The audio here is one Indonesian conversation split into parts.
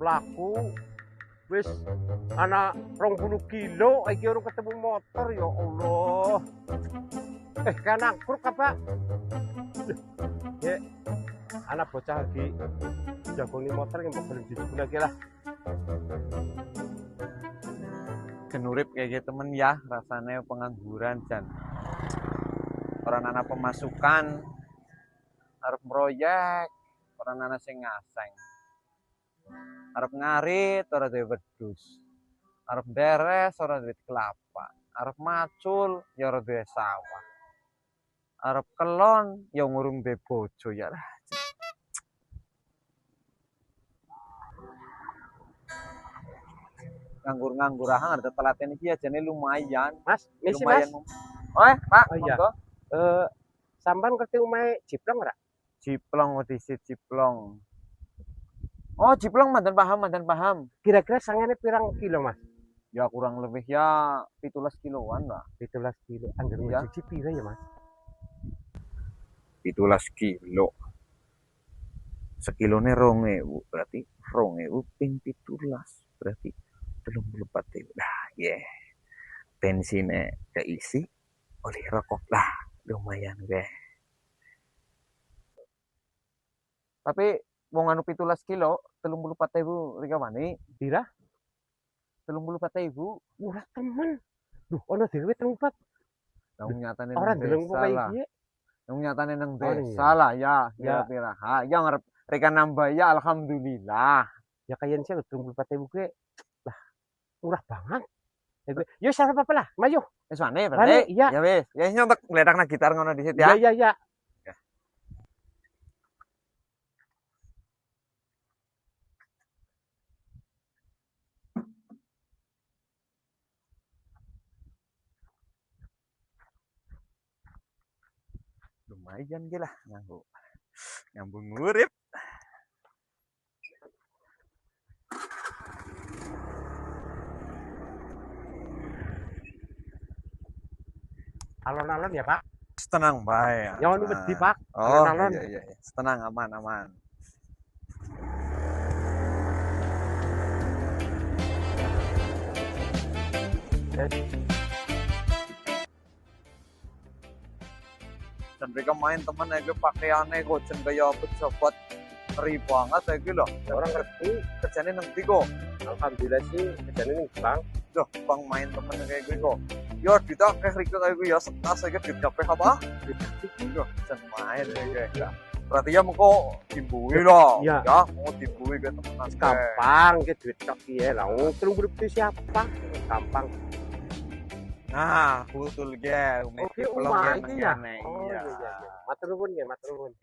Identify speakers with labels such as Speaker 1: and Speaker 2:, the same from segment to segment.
Speaker 1: mlaku wis ana 20 kilo iki urung ketemu motor ya Allah. Kan angkruk apa? Ya, anak bocah lagi jagoni motor yang mau belum dijebul lagi lah.
Speaker 2: Genurip kayak gitu temen ya, rasanya pengangguran dan orang anak pemasukan arep proyek, orang anak sing ngaseng arep ngarit ora duwe wedhus, arep beres ora duwe kelapa, arep macul ya ora duwe sawah, arep kelon ya ngurung duwe bojo ya lah. Nganggur-nganggur ahang ada telaten iki ajane lumayan.
Speaker 1: Mas, misi
Speaker 2: lumayan.
Speaker 1: Mas.
Speaker 2: Pak,
Speaker 1: oh iya. Sampean ngerti omahe Jiplong ora?
Speaker 2: Jiplong disit Jiplong. Oh, Jiplong mantan paham.
Speaker 1: Kira-kira sangene pirang kilo, Mas?
Speaker 2: Ya kurang lebih ya 17 kiloan lah.
Speaker 1: 17 kilo. Angger
Speaker 2: ya.
Speaker 1: Siji pira ya, Mas?
Speaker 2: 17 kilo. Sekilone 2.000, berarti 2.000 ping 17, berarti 34.000. Nah, yeah. Bensinnya keisi oleh rokok lah, lumayan deh. Tapi wong anu 17 kilo 34.000 rika wani
Speaker 1: Pira?
Speaker 2: 34.000
Speaker 1: murah temen. Duh, ono dhewe 34.
Speaker 2: Nang nyatane
Speaker 1: ora ndeleng
Speaker 2: desa lah.
Speaker 1: Iki.
Speaker 2: Nang nyatane nang
Speaker 1: Oh,
Speaker 2: desa lah ya,
Speaker 1: ya
Speaker 2: pira. Ha, ya ngarep reka nambah ya alhamdulillah.
Speaker 1: Ya kayen sih 34.000 ke lah murah banget. Yo sarep apa lah, mayu.
Speaker 2: Wis wane berarti.
Speaker 1: Iya.
Speaker 2: Ya wis, ya nyontek gledakna gitar ngono disit ya.
Speaker 1: Iya.
Speaker 2: Lumayan ge lah nyambung ngurip.
Speaker 1: Alon-alon ya, Pak.
Speaker 2: Tenang bae.
Speaker 1: Jangan wedi, Pak.
Speaker 2: Oh,
Speaker 1: alon-alon.
Speaker 2: Iya. Tenang, aman. Dan mereka main temen aja pakaiannya kok jen kaya pejabat ngeri banget aja loh.
Speaker 1: Orang ngerti
Speaker 2: kerjanya nang ndi kok.
Speaker 1: Alhamdulillah sih kerjanya ning Bang.
Speaker 2: Loh, Bang main temen kayak gue kok. Ya ditakeh rika kayak gue ya setas aja dikapeh apa? Loh, jen main kayak. Berarti ya mengko dimbui loh.
Speaker 1: Ya,
Speaker 2: mau dimbui ke temen
Speaker 1: gampang ke duit tok piye lah. Wong grup itu siapa? Gampang.
Speaker 2: Nah, betul ge.
Speaker 1: Oke, umah iki ya. Oh iya. Matur nuwun.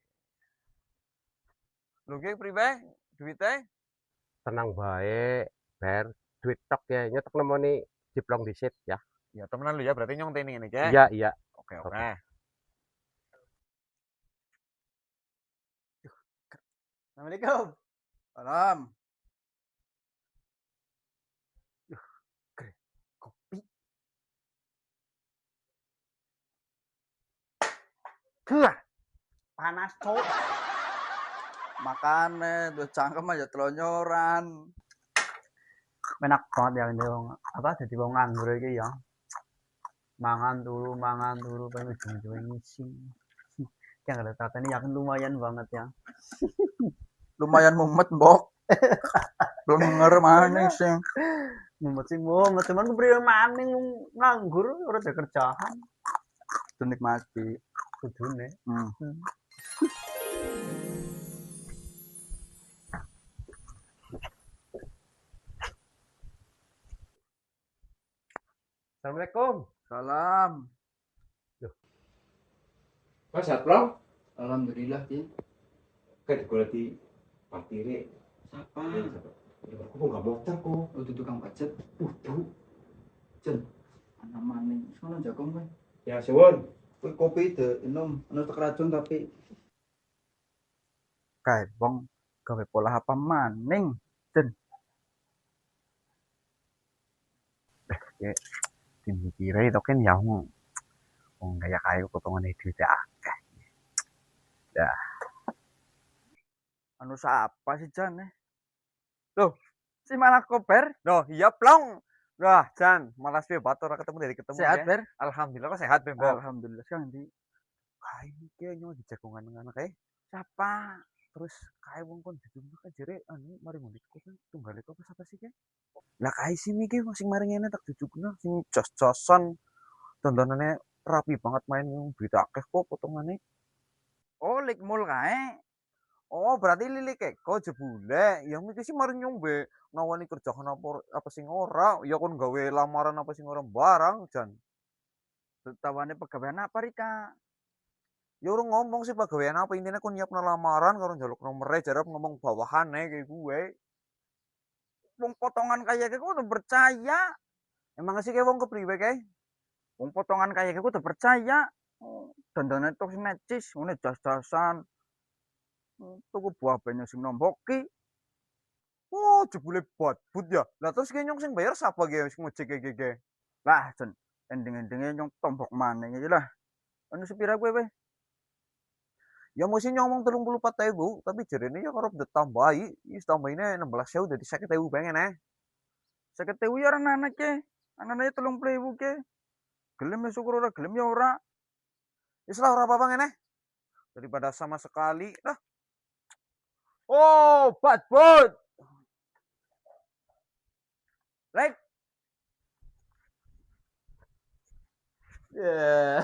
Speaker 2: Lho ge priwe? Duite?
Speaker 1: Tenang bae, Ber. Duit tok ya. Nyetok nemoni Jiplong disit ya.
Speaker 2: Ya temenan lu ya, berarti nyonteni ngene ge.
Speaker 1: Iya.
Speaker 2: Oke.
Speaker 3: Assalamualaikum. Salam.
Speaker 1: Kopi. Gah.
Speaker 3: Panas, Cuk. Makane duwe cangkem aja telonyoran. Enak banget ya ini wong apa dadi wong nganggur iki ya. Mangan turu pengen ujung-ujungnya ngisi. Yang ada tata ini yakin lumayan banget ya. Lumayan mumet, Mbok. Belum denger maning sing. Mumet sih, mumet. Cuman kepriye maning nganggur ora ada kerjaan. Itu nikmati. Kudune.
Speaker 1: Assalamualaikum.
Speaker 3: Salam.
Speaker 4: Mas Satpam,
Speaker 3: Alhamdulillah, Ki.
Speaker 4: kan gue lagi partire.
Speaker 3: Siapa?
Speaker 4: Aku kok nggak motor kok.
Speaker 3: Oh, itu tukang pajak. Tuh. Jen. Ana maning. Sono jagung kowe.
Speaker 4: Ya suwun.
Speaker 3: Kowe kopi de enum, ana tek racun tapi kae wong gawe pola apa maning, Jen.
Speaker 2: Ya dikira itu kan ya wong kaya kayu potongane duit akeh. Dah.
Speaker 3: Anu siapa sih Jan?
Speaker 2: Loh,
Speaker 3: Si malah kober.
Speaker 2: Loh, iya plong. Wah, Jan, malas piye batur ketemu dari ketemu
Speaker 3: Sehat,
Speaker 2: ya.
Speaker 3: Ber?
Speaker 2: Alhamdulillah kok sehat, Bembo.
Speaker 3: Alhamdulillah sekarang di
Speaker 2: Kae iki nyawa dijagongan anak kae.
Speaker 3: siapa?
Speaker 2: Terus kae wong kon didumno kan jere anu mari ngono iku kan tunggale kok apa sih kae? Lah kae sih iki sing mari ngene tak dudukno sing jos-josan tontonane rapi banget main yang berita akeh kok potongane.
Speaker 3: Oh, lik mul kae.
Speaker 2: Oh, berarti Lili Keko jebule. Ya miki sih mari nyombe nawani kerjaan apa sing ora, ya kon gawe lamaran apa sing ora barang, Jan.
Speaker 3: Tawane pegawaian apa Rika?
Speaker 2: Ya urung ngomong sih pegawaian apa intine kon nyiapno lamaran karo njaluk nomere jarep ngomong bawahane kayak gue.
Speaker 3: Wong potongan kaya gitu udah percaya.
Speaker 2: Emang sih kayak wong kepriwe kae?
Speaker 3: Wong potongan kaya gitu udah percaya. Oh, dandanane tok sing necis, ngene jas-jasan. Tuku buah banyu sing nomboki.
Speaker 2: Oh, jebule badbut ya. Lah terus ki nyong sing bayar sapa ge sing ngojek ge?
Speaker 3: Lah, jen ending-endinge nyong tombok maning iki lah. Anu sepira kowe weh?
Speaker 2: Ya mesti nyomong 34.000, tapi jarene ya kerep ditambahi. Wis tambahine 16.000 dadi 50.000 pengen
Speaker 3: 50.000 ya ora anak ke. Anane 30.000 ke. Gelem ya syukur ora gelem ya ora.
Speaker 2: Wis lah ora apa-apa ngene. Daripada sama sekali. Lah. Oh, badbut.
Speaker 3: Lek,
Speaker 1: Ya.